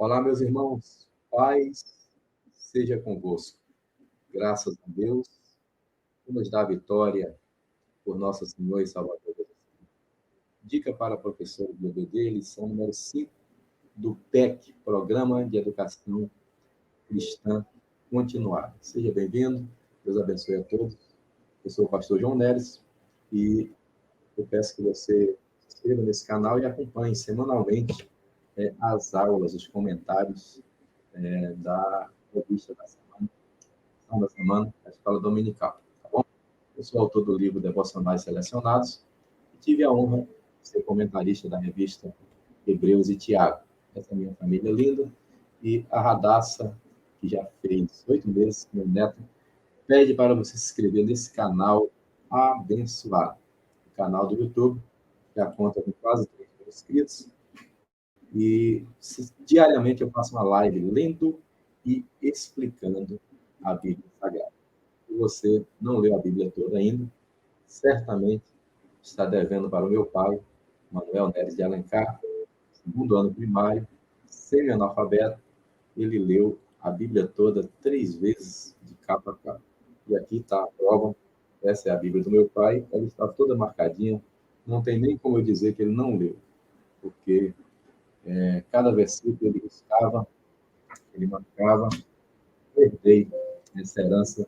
Olá, meus irmãos, paz seja convosco. Graças a Deus, que nos dá a vitória por nosso Senhor e Salvador Jesus Cristo. Dica para a professora do EBD, lição número 5 do PEC, Programa de Educação Cristã Continuada. Seja bem-vindo, Deus abençoe a todos. Eu sou o pastor João Neres e eu peço que você se inscreva nesse canal e acompanhe semanalmente as aulas, os comentários da revista da semana, da Escola Dominical, tá bom? Eu sou autor do livro Devocionais Selecionados e tive a honra de ser comentarista da revista Hebreus e Tiago. Essa é a minha família linda e a Radassa, que já fez 8 meses, meu neto, pede para você se inscrever nesse canal abençoado, o canal do YouTube, que conta com quase 3 mil inscritos. E diariamente eu faço uma live lendo e explicando a Bíblia Sagrada. Se você não leu a Bíblia toda ainda, certamente está devendo para o meu pai, Manuel Neres de Alencar, segundo ano primário, semi-analfabeto. Ele leu a Bíblia toda 3 vezes, de capa a capa. E aqui está a prova. Essa é a Bíblia do meu pai. Ela está toda marcadinha. Não tem nem como eu dizer que ele não leu, porque cada versículo ele riscava, ele marcava. Herdei essa herança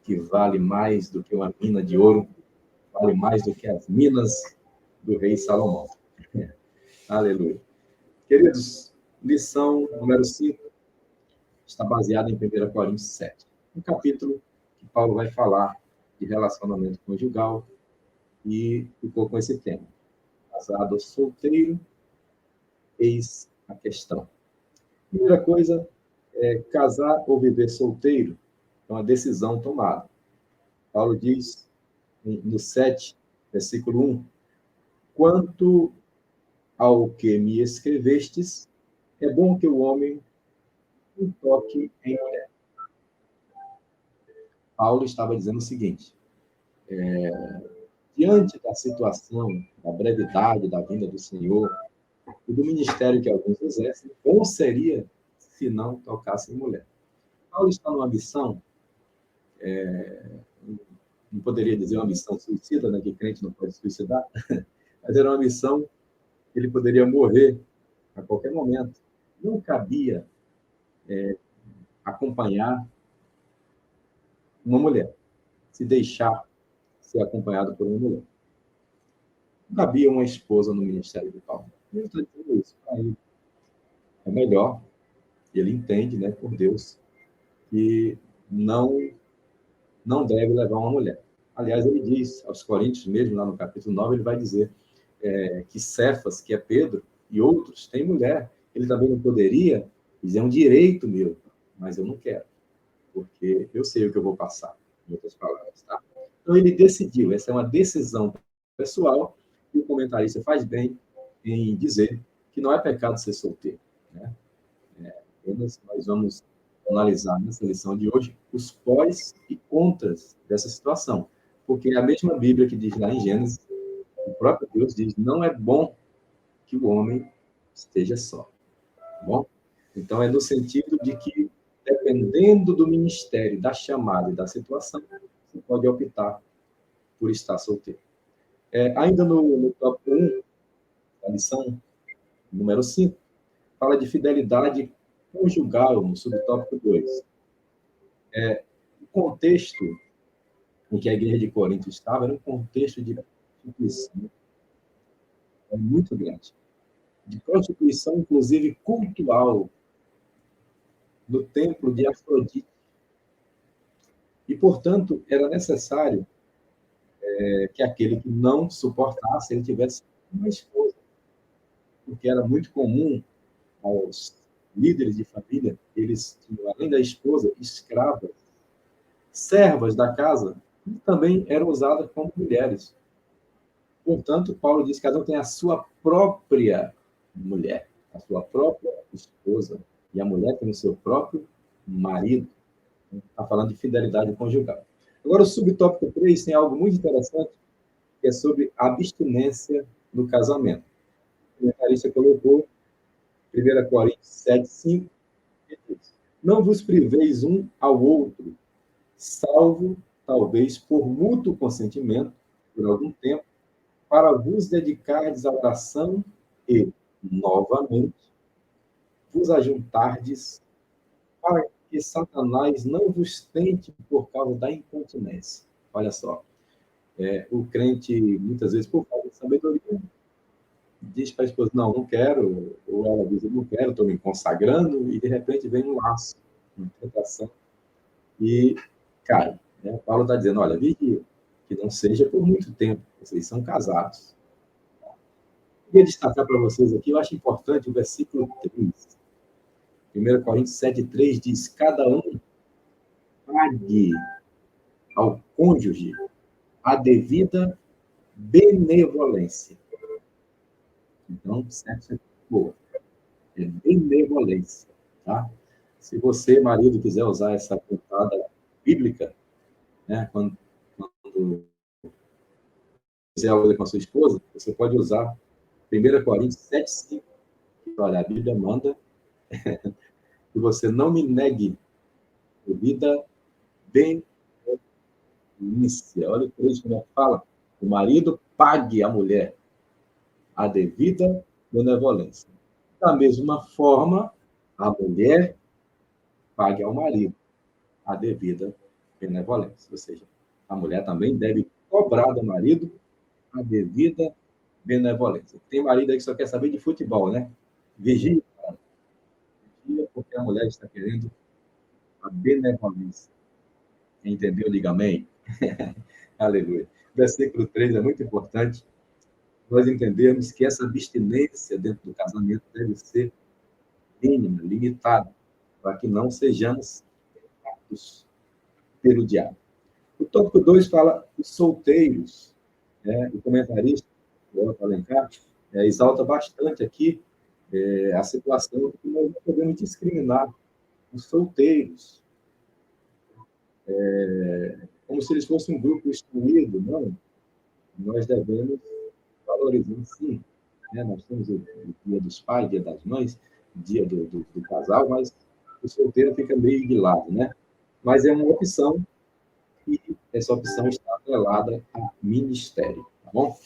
que vale mais do que uma mina de ouro, vale mais do que as minas do rei Salomão. Aleluia. Queridos, lição número 5 está baseada em 1 Coríntios 7, um capítulo que Paulo vai falar de relacionamento conjugal e ficou com esse tema. Casado ou solteiro, eis a questão. Primeira coisa, casar ou viver solteiro é uma decisão tomada. Paulo diz no 7, versículo 1, quanto ao que me escrevestes, é bom que o homem não toque em mulher. Paulo estava dizendo o seguinte, diante da situação, da brevidade da vinda do Senhor e do ministério que alguns exercem, bom seria se não tocassem em mulher. Paulo está numa missão, não poderia dizer uma missão suicida, né, que crente não pode suicidar, mas era uma missão que ele poderia morrer a qualquer momento. Não cabia acompanhar uma mulher, se deixar ser acompanhado por uma mulher. Não cabia uma esposa no ministério de Paulo. Ele está dizendo isso para ele. É melhor, ele entende, né, por Deus, que não deve levar uma mulher. Aliás, ele diz aos Coríntios mesmo, lá no capítulo 9, ele vai dizer que Cefas, que é Pedro, e outros têm mulher. Ele também não poderia dizer, é um direito meu, mas eu não quero, porque eu sei o que eu vou passar, em outras palavras, tá? Então, ele decidiu, essa é uma decisão pessoal, e o comentarista faz bem em dizer que não é pecado ser solteiro, né? Apenas nós vamos analisar nessa lição de hoje os pós e contras dessa situação, porque é a mesma Bíblia que diz lá em Gênesis, o próprio Deus diz, não é bom que o homem esteja só, tá bom? Então, é no sentido de que, dependendo do ministério, da chamada e da situação, você pode optar por estar solteiro. Ainda no tópico 1, a lição número 5, fala de fidelidade conjugal, no subtópico 2. O contexto em que a igreja de Corinto estava era um contexto de prostituição muito grande. De prostituição, inclusive, cultural, no templo de Afrodite. E, portanto, era necessário que aquele que não suportasse, ele tivesse uma esposa. Porque era muito comum aos líderes de família, eles tinham, além da esposa, escravas, servas da casa, que também eram usadas como mulheres. Portanto, Paulo diz que cada um tem a sua própria mulher, a sua própria esposa, e a mulher tem o seu próprio marido. Está falando de fidelidade conjugal. Agora, o subtópico 3 tem algo muito interessante, que é sobre abstinência no casamento. O comentarista colocou 1 Coríntios 7:5, não vos priveis um ao outro, salvo, talvez, por mútuo consentimento, por algum tempo, para vos dedicardes à oração e, novamente, vos ajuntardes, para que Satanás não vos tente por causa da incontinência. Olha só, o crente, muitas vezes, por falta de sabedoria, diz para a esposa, não, não quero, ou ela diz, eu não quero, estou me consagrando, e de repente vem um laço, uma tentação, e cai. Né? Paulo está dizendo, olha, vigia, que não seja por muito tempo, vocês são casados. Queria destacar para vocês aqui, eu acho importante o versículo 3. 1 Coríntios 7:3 diz, cada um pague ao cônjuge a devida benevolência. Então, sexo é boa. É benevolência, tá? Se você, marido, quiser usar essa cantada bíblica, né, quando fizer algo com a sua esposa, você pode usar 1 Coríntios 7:5. Olha, a Bíblia manda que você não me negue devida benevolência. Olha o trecho que fala. O marido pague à mulher a devida benevolência. Da mesma forma, a mulher pague ao marido a devida benevolência. Ou seja, a mulher também deve cobrar do marido a devida benevolência. Tem marido aí que só quer saber de futebol, né? Vigia, vigia porque a mulher está querendo a benevolência. Entendeu? Diga amém. Aleluia. Versículo 3 é muito importante. Nós entendemos que essa abstinência dentro do casamento deve ser mínima, limitada, para que não sejamos tentados pelo diabo. O tópico 2 fala dos solteiros. Né? O comentarista, o Otto Alencar, exalta bastante aqui a situação de que nós não podemos discriminar os solteiros, como se eles fossem um grupo excluído. Não, nós devemos valorizar, sim. Né? Nós temos o dia dos pais, dia das mães, dia do casal, mas o solteiro fica meio de lado, né? Mas é uma opção e essa opção está atrelada a ministério, tá bom?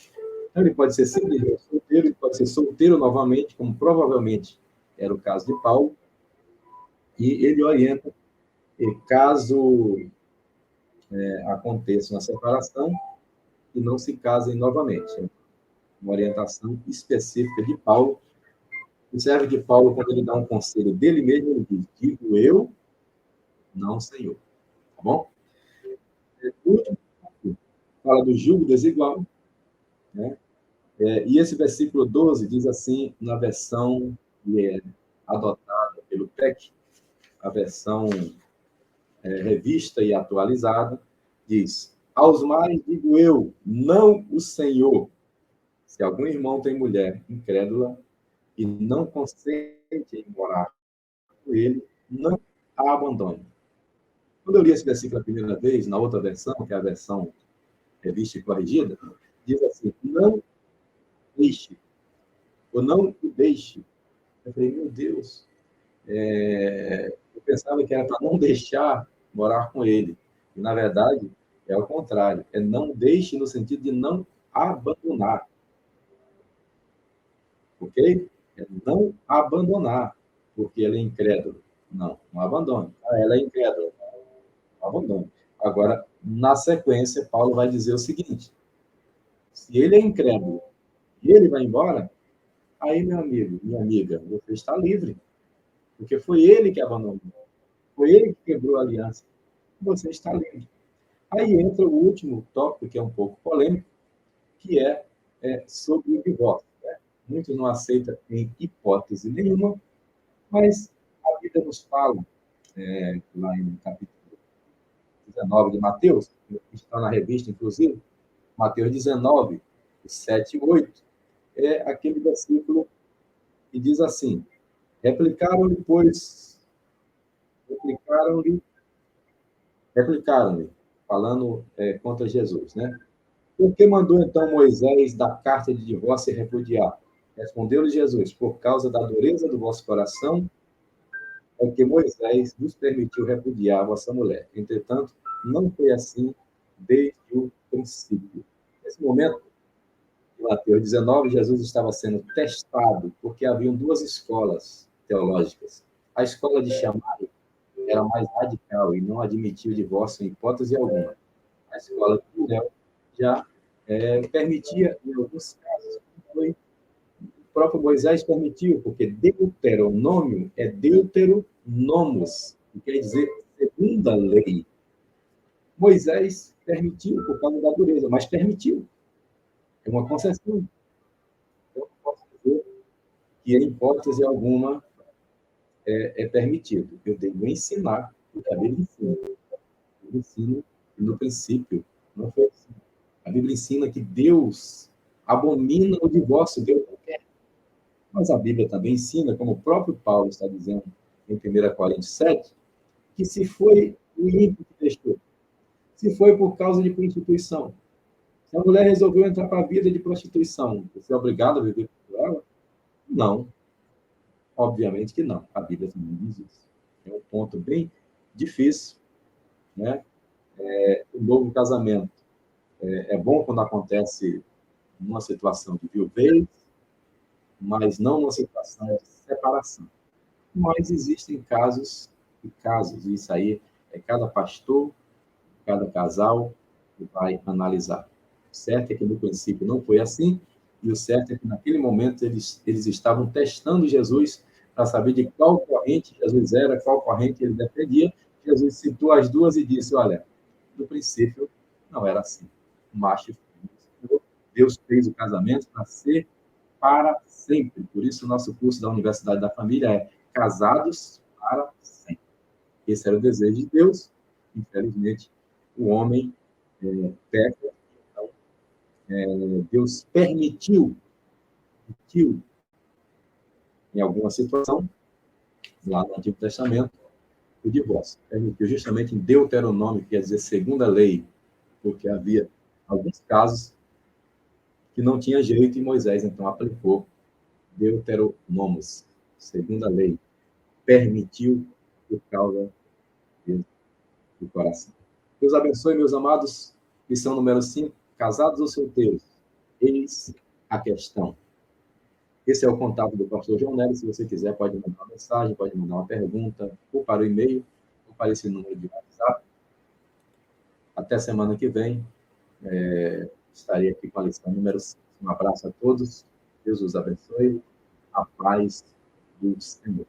Então, ele pode ser simplesmente solteiro, ele pode ser solteiro novamente, como provavelmente era o caso de Paulo, e ele orienta que caso aconteça uma separação, que não se casem novamente. Uma orientação específica de Paulo. Observe que Paulo, quando ele dá um conselho dele mesmo, ele diz, digo eu, não Senhor. Tá bom? O último fala do jugo desigual, né? E esse versículo 12 diz assim, na versão que é adotada pelo PEC, a versão revista e atualizada, diz, aos mais digo eu, não o Senhor. Se algum irmão tem mulher incrédula e não consente em morar com ele, não a abandone. Quando eu li esse versículo a primeira vez, na outra versão, que é a versão revista e corrigida, diz assim, não deixe, ou não o deixe. Eu falei, meu Deus, eu pensava que era para não deixar morar com ele. E, na verdade, é o contrário. É não deixe no sentido de não abandonar. Ok? É não abandonar, porque ele é incrédulo. Não, não abandone. Ela é incrédula. Não abandone. Agora, na sequência, Paulo vai dizer o seguinte, se ele é incrédulo e ele vai embora, aí, meu amigo, minha amiga, você está livre. Porque foi ele que abandonou. Foi ele que quebrou a aliança. Você está livre. Aí entra o último tópico, que é um pouco polêmico, que é sobre o divórcio. Né? Muitos não aceitam em hipótese nenhuma, mas a Bíblia nos fala, lá em capítulo 19 de Mateus, que está na revista, inclusive, Mateus 19, 7 e 8, é aquele versículo que diz assim, replicaram-lhe, pois, replicaram-lhe, falando contra Jesus, né? Por que mandou, então, Moisés dar carta de divórcio e repudiar? Respondeu-lhe Jesus: por causa da dureza do vosso coração, é que Moisés nos permitiu repudiar a vossa mulher. Entretanto, não foi assim desde o princípio. Nesse momento, em Mateus 19, Jesus estava sendo testado, porque haviam duas escolas teológicas. A escola de Shammai era mais radical e não admitia o divórcio em hipótese alguma. A escola de Hillel já permitia, em alguns casos, foi o próprio Moisés permitiu, porque deuteronômio é deuteronomos, que quer dizer segunda lei. Moisés permitiu por causa da dureza, mas permitiu. É uma concessão. Eu não posso dizer que em hipótese alguma é permitido. Eu devo ensinar, porque a Bíblia ensina. A Bíblia ensina que no princípio não foi assim. A Bíblia ensina que Deus abomina o divórcio, Deus não quer. Mas a Bíblia também ensina, como o próprio Paulo está dizendo em 1 Coríntios 7, que se foi o ímpio que deixou, se foi por causa de prostituição, se a mulher resolveu entrar para a vida de prostituição, você é obrigado a viver com ela? Não, obviamente que não. A Bíblia também diz isso. É um ponto bem difícil, né? O novo casamento é bom quando acontece numa situação de viuvez, mas não numa situação de separação. Mas existem casos e casos, e isso aí é cada pastor, cada casal que vai analisar. O certo é que no princípio não foi assim, e o certo é que naquele momento eles estavam testando Jesus para saber de qual corrente Jesus era, qual corrente ele defendia. Jesus citou as duas e disse: olha, no princípio não era assim. Macho e fêmea. Deus fez o casamento para ser para sempre. Por isso, o nosso curso da Universidade da Família é Casados para Sempre. Esse era o desejo de Deus. Infelizmente, o homem peca. Então, Deus permitiu, em alguma situação, lá no Antigo Testamento, o divórcio. Permitiu justamente em Deuteronômio, que quer dizer segunda lei, porque havia alguns casos que não tinha jeito e Moisés, então, aplicou Deuteronomos, segunda lei. Permitiu por causa do coração. Deus abençoe, meus amados. Lição número 5. Casados ou solteiros? Eis a questão. Esse é o contato do pastor João Nery. Se você quiser, pode mandar uma mensagem, pode mandar uma pergunta, ou para o e-mail, ou para esse número de WhatsApp. Até semana que vem. Estarei aqui com a lição número 5. Um abraço a todos. Deus os abençoe. A paz do Senhor.